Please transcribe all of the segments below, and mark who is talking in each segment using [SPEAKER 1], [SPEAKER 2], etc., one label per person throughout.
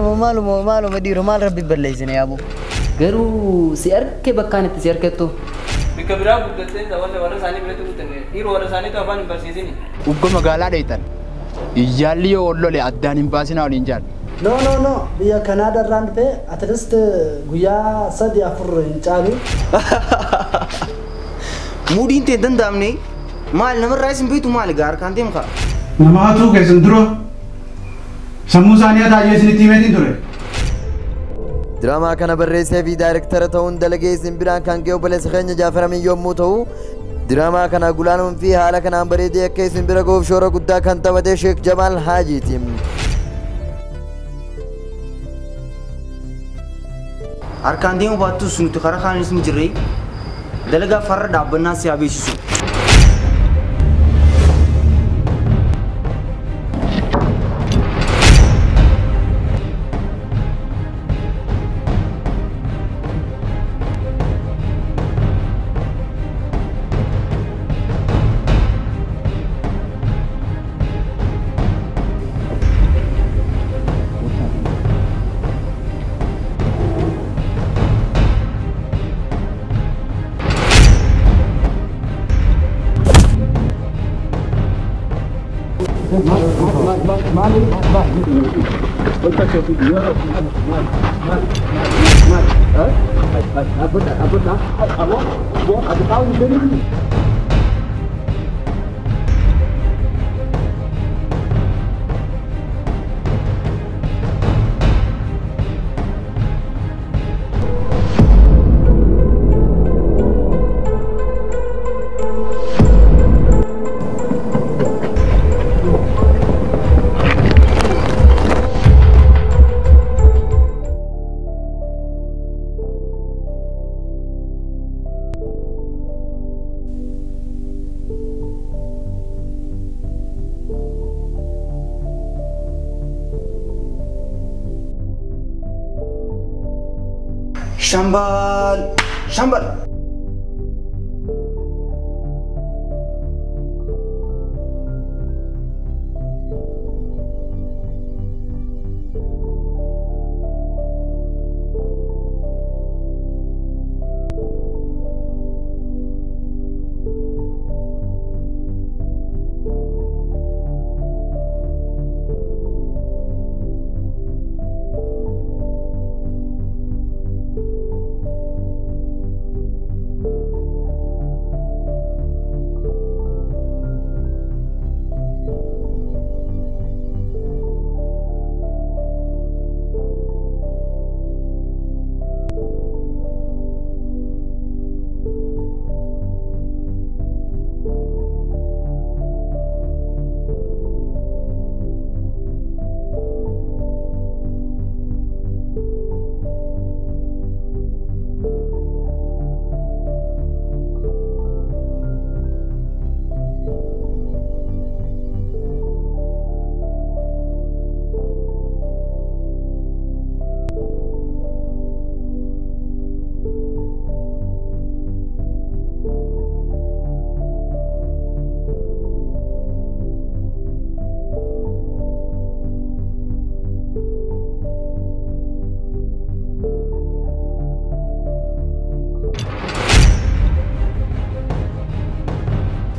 [SPEAKER 1] maaluma dhiiroo maal rabbi balleessine yaabu.
[SPEAKER 2] Garuu si arke bakkaan itti si arkattu.
[SPEAKER 3] Bika biraa guddattee warra isaanii biratti guddate dhiiroo warra isaanii afaan hin barsiisini.
[SPEAKER 4] Uggoo magaalaa dheeytan. Iyyaalli yoo ollole addaan hin baasinaa waliin jaal.
[SPEAKER 5] No. Biyya Kanaada irraan dhufee at least guyyaa 3-4 hin caalu.
[SPEAKER 1] Muudiin ta'e danda'amne maal namarraa isin beektu maal gaar kan ta'e muka.
[SPEAKER 6] Namaatu keessan dura sammuu isaanii ataayee isinitti himeetiin ture.
[SPEAKER 7] Diraamaa kana barreessee fi daayirektara ta'uun dalagee isin biraan kan ga'e obboleessa keenya Jaafaramin yommuu ta'u, diraamaa kana gulaanuun fi haala kanaan bareedee akka isin bira ga'uuf shoora guddaa kan taphate Sheek Jamaal Haajiiti.
[SPEAKER 1] Harkaan deemu baattus nuti karaa kaanis ni jirre dalagaa farra dhaabbannaa si beeksisu. Shambal.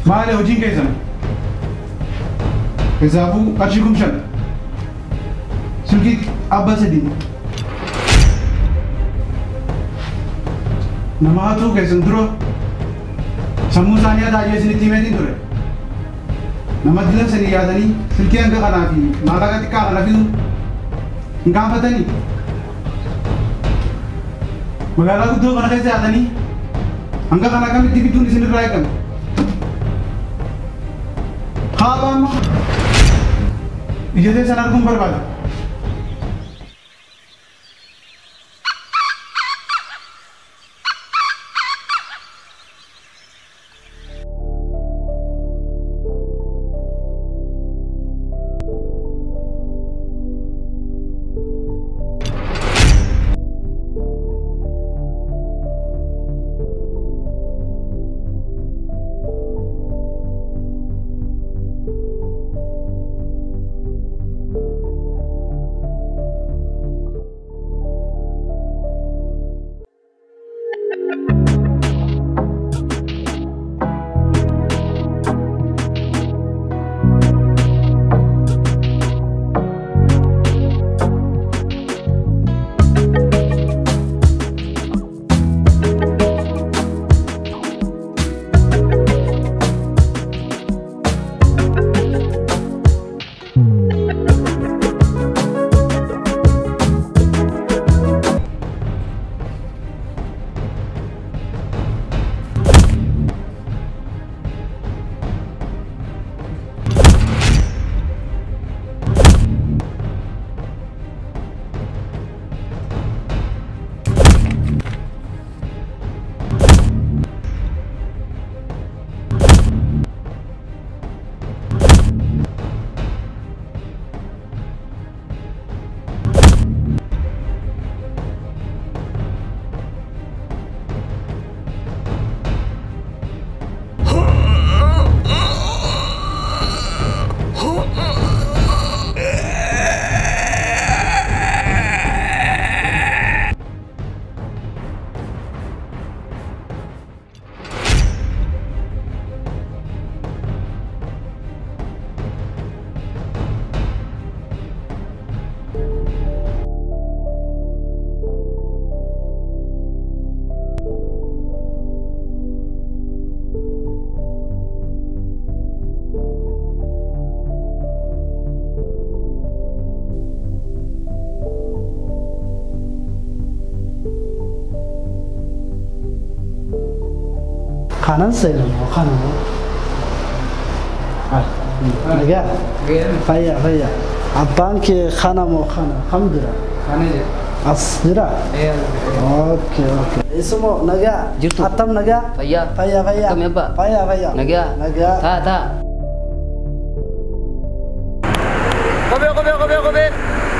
[SPEAKER 6] Maale hojiin keessan keessaafuu qarshii kumshan silkii abba sadii namaatu keessan dura sammuu isaanii ataayee isinitti himeetiin ture. Nama dilan sanii yaadanii silkii hanga kanaa fi maallaqa xiqqaa kana fidu hin gaanfatanii magaalaa guddoo kana keessa yaadanii hanga kana kamitti fiduun isinirraa eegame. Kaabama ijatee sana arguun barbaada.
[SPEAKER 5] kanan seenan moo kanan moo nagaa fayya abbaan kee kana moo kana kam jira as jira okay ismo nagaa
[SPEAKER 2] Jirtu.
[SPEAKER 5] attam nagaa
[SPEAKER 2] Fayya.
[SPEAKER 5] fayya
[SPEAKER 2] Akkami abbaa?
[SPEAKER 5] fayya
[SPEAKER 2] Nagaa. Taa.
[SPEAKER 7] Kobe.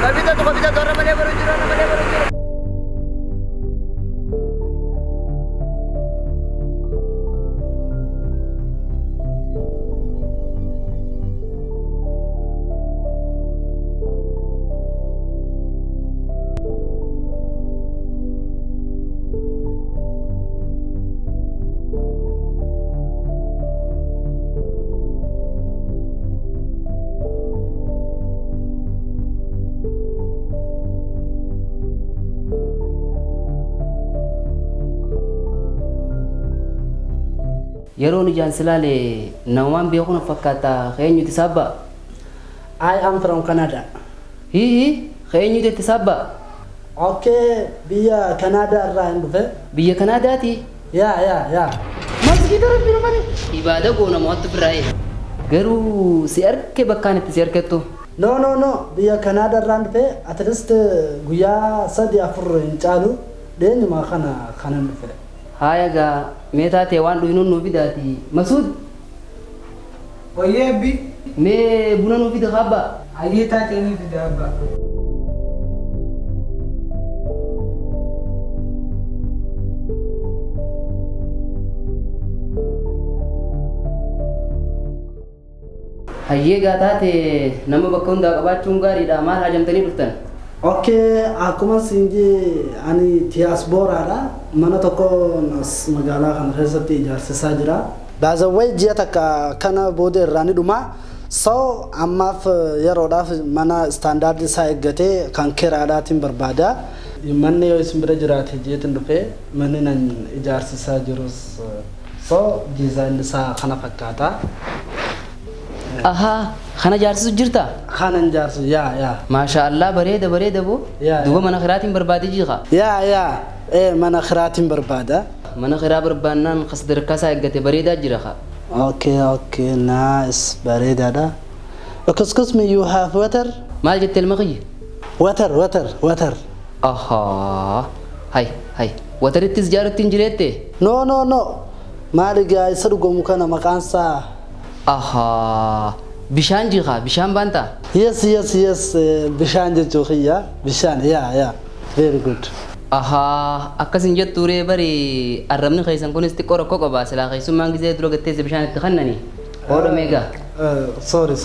[SPEAKER 7] Kabita tu orang mana baru jira.
[SPEAKER 2] Yeroo ni jansilale namaan beekuna fakkaata keenyuti sabba.
[SPEAKER 5] I am from Canada.
[SPEAKER 2] Keenyuti sabba.
[SPEAKER 5] Okay, biya Canada irraa hin dhufe.
[SPEAKER 2] Biyya Kanaadaati.
[SPEAKER 5] Yeah. Masjida rabbi namani.
[SPEAKER 2] Ibaada goona mo'attu biraaye. Garuu si arke bakkaan itti si arkettu.
[SPEAKER 5] No. Biya Canada irraa hin dhufe. At least guyyaa 3-4 hin caalu dheenyuma kanan dhufe.
[SPEAKER 2] Haaya gaa mee taatee waan dhuynuun nuuf fidaati. Masuud
[SPEAKER 3] Oye bi.
[SPEAKER 2] mee buna nuuf fida qabba.
[SPEAKER 3] Aye taate ni fida abba.
[SPEAKER 2] Hayyee gaa taate nama bakka hundaa qabaachuun gaariidha. Maal haajamtanii dhuftan?
[SPEAKER 5] Okay, akkuma siinjii ani diasporaadha. Mana tokko magaalaa kana keessatti ijaarsisaa jira. Baazawwee ji'a takka kana booda irraa ni dhuma. So ammaaf yeroodhaaf mana standaardii isaa eeggatee kan kiraadhaatiin barbaada. Manni yoo isin bira jiraate jeetiin dhufee manni nan ijaarsisaa jirus. So diizaayinii isaa kana fakkaata.
[SPEAKER 2] Ahaa, kana jaarsisu jirta?
[SPEAKER 5] Kanan jaarsu yaa.
[SPEAKER 2] Maashaallah bareeda boo.
[SPEAKER 5] Yaa.
[SPEAKER 2] Duuba mana kiraatiin barbaade jiqa.
[SPEAKER 5] Yaa. Mana kiraatiin barbaada.
[SPEAKER 2] Mana kiraa barbaannaan qas darkaasaa eeggate bareedaa jira qa.
[SPEAKER 5] Okay, nice, bareedaadha. Excuse me, you have water?
[SPEAKER 2] Maal jette ilma kiyya?
[SPEAKER 5] Water.
[SPEAKER 2] Ahaa. Hay. Watarittis jaarattiin jireette?
[SPEAKER 5] No. Maaligaa isa dhugamu kana maqaansaa?
[SPEAKER 2] Ahaa. Bishaan jiqa, bishaan baanta?
[SPEAKER 5] Yes, bishaan jechuu kiyya. Bishaan, yeah. Very good.
[SPEAKER 2] Ahaa. Akkasin jettuuree bari arrabni keessan kunis xiqqoo rakkoo qaba. Silaa keessummaan gisee dura gatteessa bishaan itti kannani. Oodha meegaa?
[SPEAKER 5] Sorry.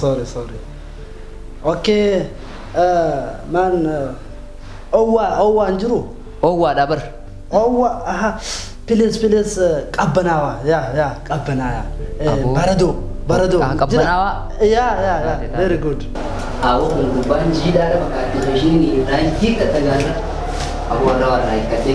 [SPEAKER 5] Okay, man, owwaan jiru?
[SPEAKER 2] Owwaadha bar.
[SPEAKER 5] Owwa, please, qabbanaawa. Yeah, qabbanaawa. Baradoo.
[SPEAKER 2] Qabbanaawa?
[SPEAKER 5] Yeah. Very good.
[SPEAKER 2] Awo kun gubbaan jiidhaadha fakkaatti keeshiin raayii kattagaarra. Awwaarraa hiikkate.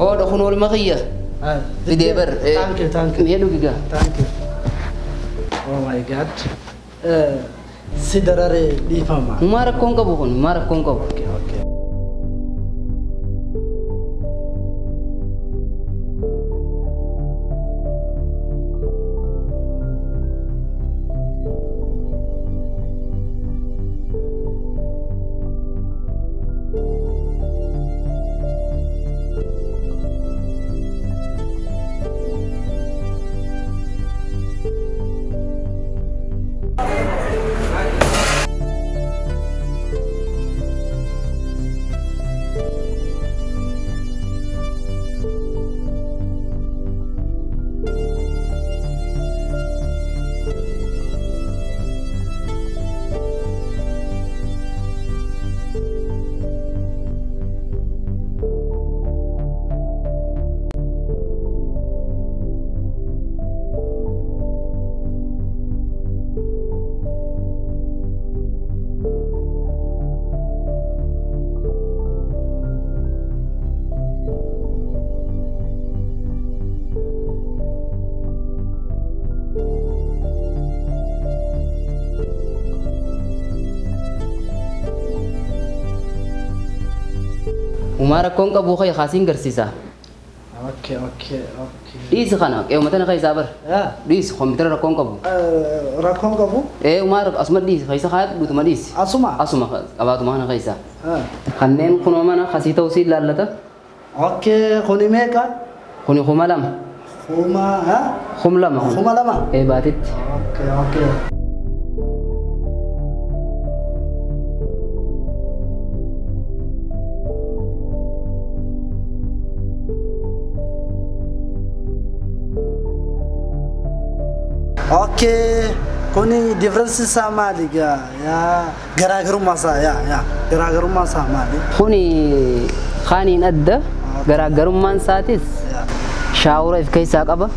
[SPEAKER 2] Oh, dah kunul makia. Video ber.
[SPEAKER 5] Thank you.
[SPEAKER 2] Ni lu giga.
[SPEAKER 5] Thank you. Oh my God. Sidarare di fama.
[SPEAKER 2] Marak kongkau bukan, marak kongkau.
[SPEAKER 5] Okay.
[SPEAKER 2] Umar kon qabu khay khasin garsisa.
[SPEAKER 5] Okay.
[SPEAKER 2] Dis khana ke umatan khay sabar. Dis komputer kon qabu.
[SPEAKER 5] Rakon kabu?
[SPEAKER 2] Umar asma dis khay sakhat du tuma dis.
[SPEAKER 5] Asuma.
[SPEAKER 2] Asuma abatu mana khay sa. Khannen kuno mana khasi tawsil lalata.
[SPEAKER 5] Okay, kuni meka?
[SPEAKER 2] Kuni khumalam. Khumlama.
[SPEAKER 5] Khumalama.
[SPEAKER 2] Batit.
[SPEAKER 5] Okay. Okay, kuni difference sama liga ya garaagarummaa isaa ya garaagarummaa isaa maali?
[SPEAKER 2] Kuni khaniin adda garaagarummaan isaatis shaawura if keessaa qaba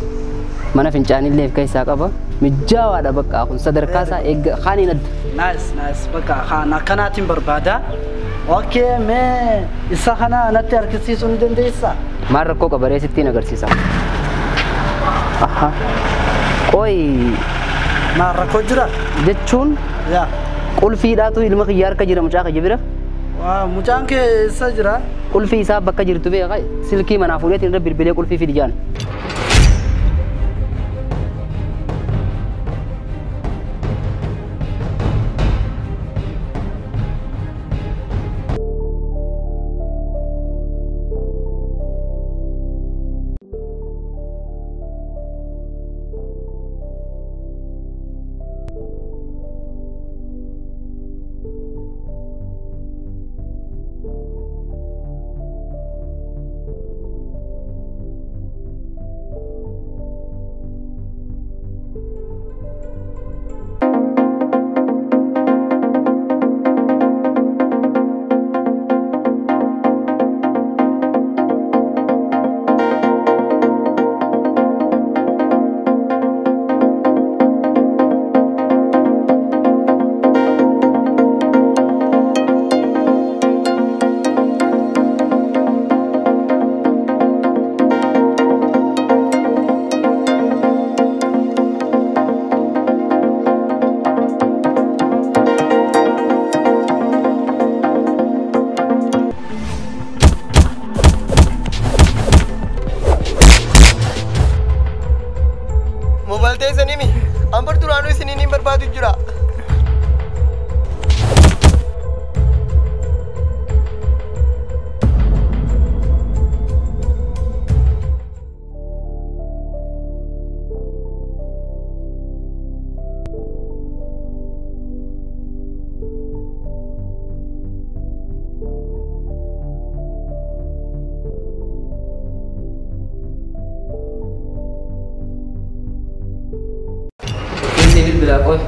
[SPEAKER 2] mana fincaanillee if keessaa qaba mijaawaadha bakka kun sadarkaa isaa eegga khaniin adda.
[SPEAKER 5] Nice bakka khana kanaatiin barbaada. Okay, mee isa kana natti harkisiisuu ni dandeessaa?
[SPEAKER 2] Maal rakkoo qabaree sittiin agarsiisa. Aha. Oi,
[SPEAKER 5] maal rakkoo jira?
[SPEAKER 2] Jechuun qulfiidhaatu ilma kiyyaa harka jira mucaa kiyya bira.
[SPEAKER 5] Mucaan kee eessa jira?
[SPEAKER 2] Qulfii isaa bakka jirtu beekaa silkii manaa fuudheetiin irra bilbilee qulfii fidi jaan. bila koi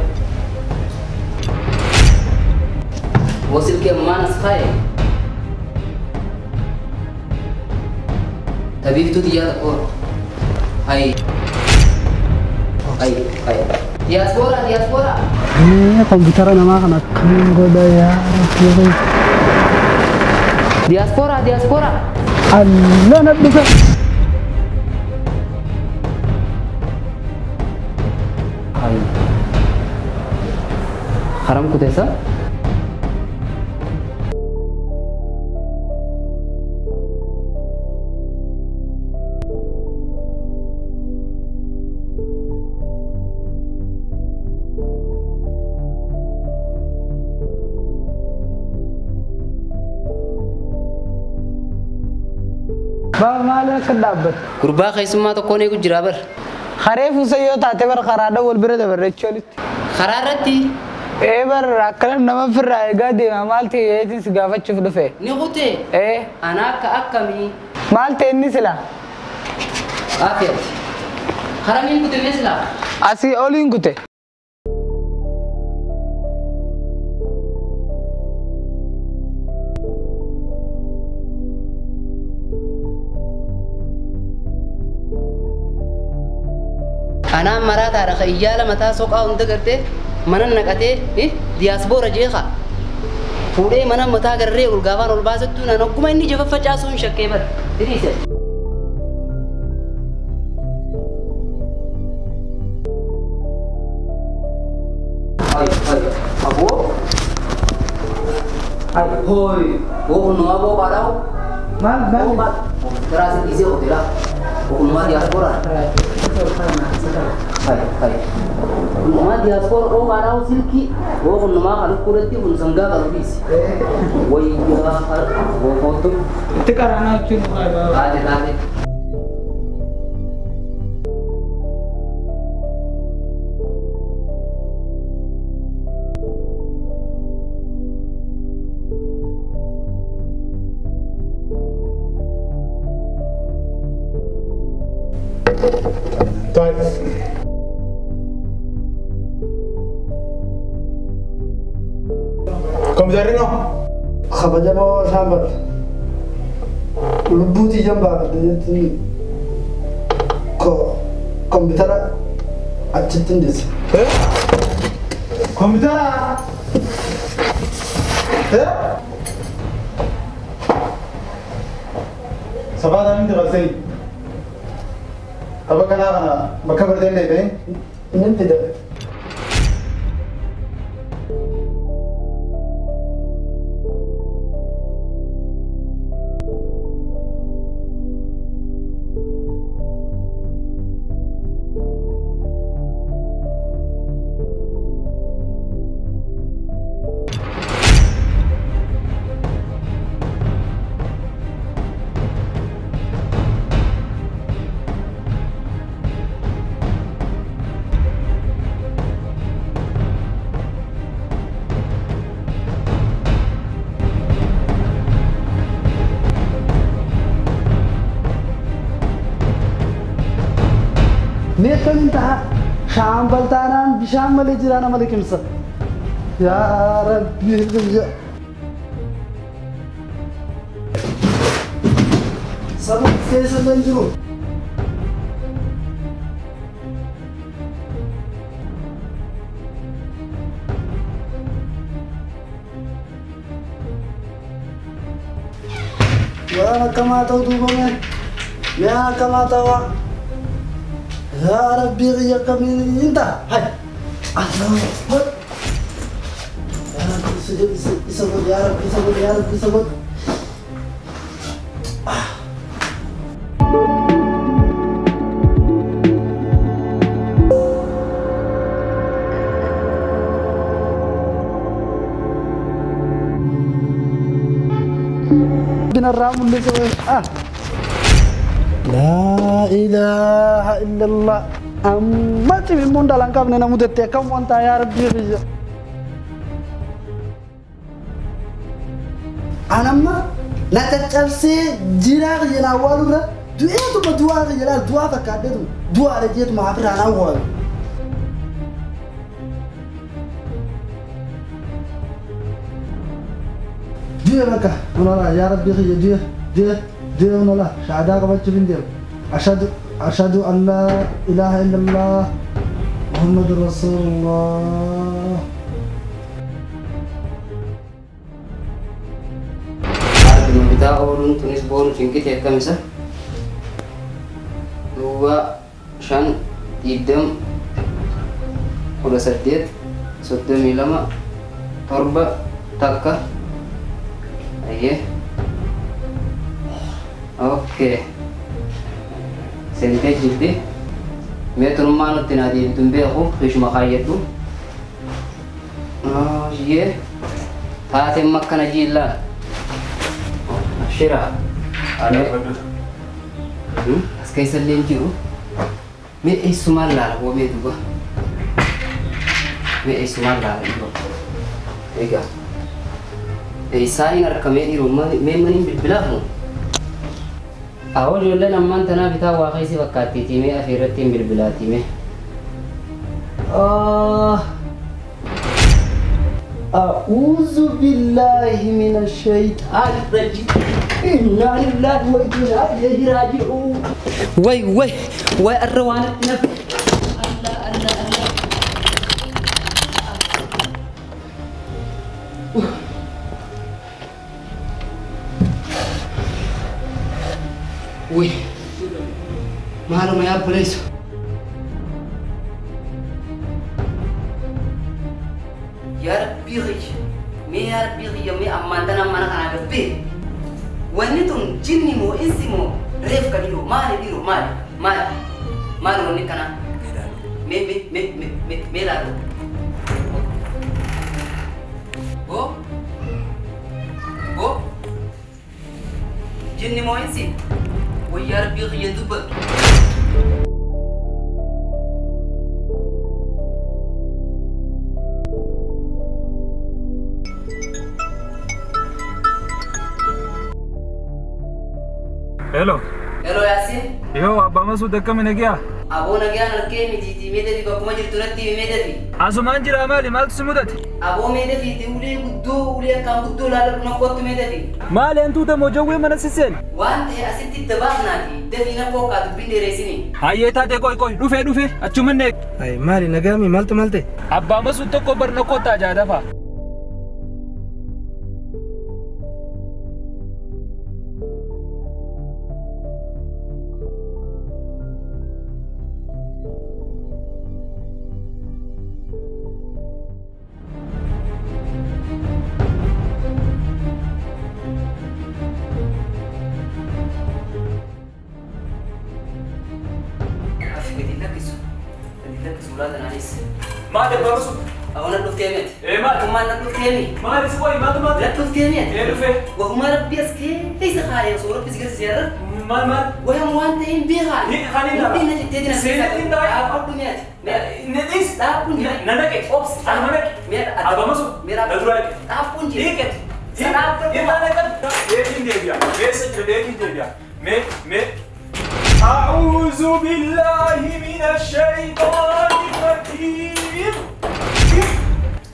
[SPEAKER 2] wasil ke mana sekali tapi itu dia oh hai diaspora
[SPEAKER 5] komputer nama kan goda ya
[SPEAKER 2] diaspora
[SPEAKER 5] Allah nak bisa haram kutesa Ba malah kedabat.
[SPEAKER 2] Kurba kaisma to kone ku jirabar.
[SPEAKER 8] Kharef usayo tate bar kharada wal bere bar reccholit.
[SPEAKER 2] Khararati.
[SPEAKER 8] Bar akalan nama firraega de malti yetis gafach fudufe.
[SPEAKER 2] Ni gute. Ana ka akami.
[SPEAKER 8] Malte ni sila.
[SPEAKER 2] Afiyat. Haramin gute mesla.
[SPEAKER 8] Asi olin gute.
[SPEAKER 2] أنا مرات على خيالة متى سوق أو ندقرته من نقته diaspora جيخا فوري من متى قرره والقافان والبازت تونا نقوم إني جفاف جاسون شكيبر تريسه أبو هاي هوي هو نوابو بارao
[SPEAKER 5] Mal.
[SPEAKER 2] Terasa isi hotel. Umat diaspora. Hai. Umat diaspora oh marau silki. Oh nama kalau kurang tu pun sangga kalau bis. Woi ya oh foto.
[SPEAKER 8] Itu karena cuma
[SPEAKER 2] Ada.
[SPEAKER 6] طيب كم زارينو
[SPEAKER 5] خبجة ما شامبر لبوتي جنبا ديتني كمبيوتر أجتن ديس
[SPEAKER 6] كمبيوتر سبعة دامين تغسي أبا كنا بكبر دين ليه
[SPEAKER 5] نبدأ نيكل انتهى شامبل تانان بشامل جيرانا ملك مصر يا ربي سبب كيس بنجرو وانا كما تودوبا يا كما توا يا ربي غيك من انت هاي الله اكبر يا ربي سجد يا ربي سجد بنا الرام اللي سوي لا إله إلا الله أما تبي من دلنا كم نحن مدة كم وانت يا ربي رجع أنا ما لا تجلسي جيران جنا والورا دوئة تو بدوار جلال دوا فكادة دوا رجيت ما أبرا أنا وال دوئة مكا أنا يا ربي رجع دوئة أنا شهادة قبل تبين أشهد أن لا إله إلا الله محمد رسول الله
[SPEAKER 2] Kita orang tulis bor singkit ya kamisa. 2 shan idam udah sedikit sudah milama torba takka aye oke sente jadi metro mana tinadi tumbe aku fish makayatu oh ye hati makan aja Shira Sekarang selenju, me isumar lah, gua betul gua. Me isumar lah itu. Ega. Saya ingat kami di rumah, me mani berbelah. Awal jualan amman tanah kita wakai si wakati time akhirat tim berbelah time. أعوذ بالله من الشيطان الرجيم إنا لله وإنا إليه راجعون وي الروانة نفس وي معلومة يا بوليس يا ربي يا ربي يا مي أمانتنا ما نكنا قبل ونتون جني مو إنسي مو ريف كديرو مالي ونكنا ميلادو go جني مو إنسي ويا ربي غيدوب
[SPEAKER 3] Hello.
[SPEAKER 2] Hello Yasin.
[SPEAKER 3] Yo, abba Masud dekka min gaya.
[SPEAKER 2] Abo nagaya narke miti mede di bakuma jirtu natti mede di.
[SPEAKER 3] Asuman jira mali mal sumudat.
[SPEAKER 2] Abo mede fi ti ule kam guddo la na kottu mede di.
[SPEAKER 3] Mal entu da mojawi manasisen.
[SPEAKER 2] Wante asitti tabaqnati defina ko ka dubinde resini.
[SPEAKER 3] Hayeta de koy dufe achumanne.
[SPEAKER 9] Ay mali nagami malte.
[SPEAKER 3] Abba Masud tokko barna kota jadafa. ما ده برسو
[SPEAKER 2] أنا نلوفتيمت
[SPEAKER 3] إيه ما
[SPEAKER 2] هم نلوفتيمي
[SPEAKER 3] ما لسه ما
[SPEAKER 2] نلوفتيمت
[SPEAKER 3] إيه لفه
[SPEAKER 2] وهم ربي أسكي ليس خالي صورة بس جالس زيارة
[SPEAKER 3] ما
[SPEAKER 2] وهم وانتين بيها
[SPEAKER 3] خلينا
[SPEAKER 2] نبي نجتدي
[SPEAKER 3] سيدين داي
[SPEAKER 2] أقول ميت
[SPEAKER 3] نديس
[SPEAKER 2] أقول ميت
[SPEAKER 3] ننك أوبس أنا منك أبا مسو ندرك
[SPEAKER 2] أقول ميت
[SPEAKER 3] إيه أنا كده إيه سجل مي أعوذ بالله من الشيطان الرجيم.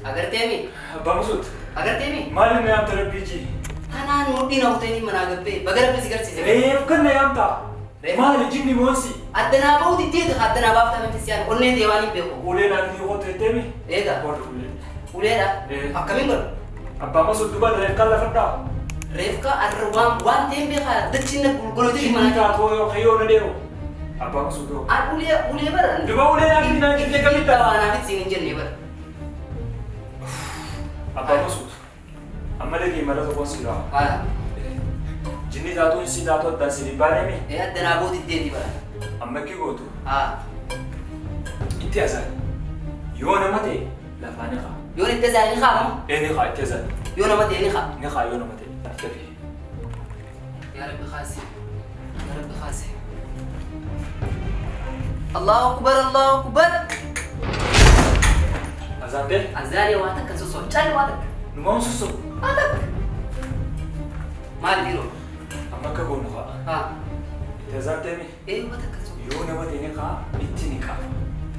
[SPEAKER 2] أقدر تيمي.
[SPEAKER 3] بمسود.
[SPEAKER 2] أقدر تيمي.
[SPEAKER 3] ما لنا يام تربيجي.
[SPEAKER 2] أنا نودي نوتيني من أقبل. بقدر بس قرر سيزي.
[SPEAKER 3] إيه فكرنا يام تا. ما لجيني مونسي.
[SPEAKER 2] أدنى باودي تيت أدنى بافتا من تسيان. قلنا ديواني بيكو.
[SPEAKER 3] ولينا في وقت تيمي.
[SPEAKER 2] إيه ده. ولينا. أكمل قل.
[SPEAKER 3] أبا مسود دبل ريكالا فردا.
[SPEAKER 2] ريفكا الروام وان تيم بيخا دتشينا قلوتي
[SPEAKER 3] ما كاتو خيو نديرو أبا مسودو
[SPEAKER 2] أولي برا
[SPEAKER 3] دبا ولينا كنا كده كميتا
[SPEAKER 2] أنا في سين جني بر
[SPEAKER 3] أبا مسود أما لقي مرة تقول سيرا جني ذاتو إنسي ذاتو تنسي بارمي
[SPEAKER 2] إيه أدنى بود الدين برا
[SPEAKER 3] أما كي قوتو
[SPEAKER 2] إنتي
[SPEAKER 3] أزال يونا متى لا فانيخا
[SPEAKER 2] يونا إنتزال نخا
[SPEAKER 3] إيه نخا إنتزال
[SPEAKER 2] يونا متى
[SPEAKER 3] نخا يونا متى
[SPEAKER 2] يا رب خاسي الله أكبر
[SPEAKER 3] أذان ده
[SPEAKER 2] أذان واتك كسوسو شاي واتك
[SPEAKER 3] نمام سوسو
[SPEAKER 2] واتك ما لديرو
[SPEAKER 3] أما كقول نخا إنتزال تامي
[SPEAKER 2] إيه واتك كسوسو
[SPEAKER 3] يونا متى نخا إنتي نخا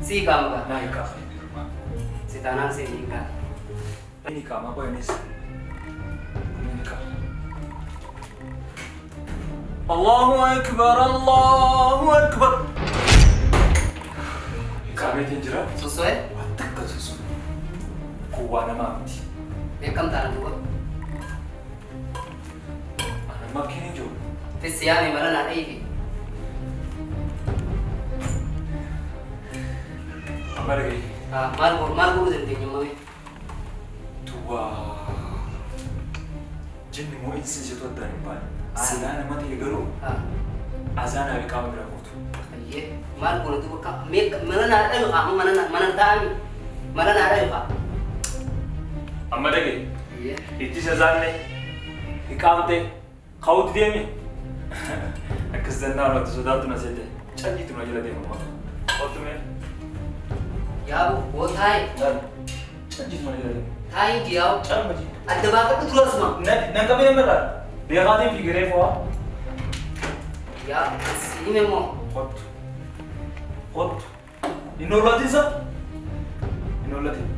[SPEAKER 2] سي كامك
[SPEAKER 3] ناي كا
[SPEAKER 2] سيتانا سي نيكا
[SPEAKER 3] نيكا ما بقى نيس نيكا الله أكبر كامي تنجرا
[SPEAKER 2] سوسوي
[SPEAKER 3] واتك سوسو كوانا مامتي
[SPEAKER 2] كم تارا دوا
[SPEAKER 3] أنا ما كني جو
[SPEAKER 2] في السيامي مرنا أيدي
[SPEAKER 3] أمريكي
[SPEAKER 2] مالكو زندين يومي
[SPEAKER 3] توا جن مو إنسان جتوا دارين بان سلانا ما تيجرو أزانا بكام براموتو
[SPEAKER 2] أيه مالكو ندوا كم مرنا أيوة مرنا تامي مرنا أيوة
[SPEAKER 3] أمريكي إتيش أزاني إكامتي خاوت ديمي أكسدنا ولا تسوداتنا سيدي شجي تناجلا ديمو ما قلتمي
[SPEAKER 2] يا أبو هو تاي
[SPEAKER 3] شجي تناجلا ديمو
[SPEAKER 2] تاي دياو
[SPEAKER 3] شام مجي
[SPEAKER 2] الدباغة بتروس ما
[SPEAKER 3] نكمل مرة بيغادي في غريفوا
[SPEAKER 2] يا سيمي مو
[SPEAKER 3] خد إنه لا تنسى إنه لا تنسى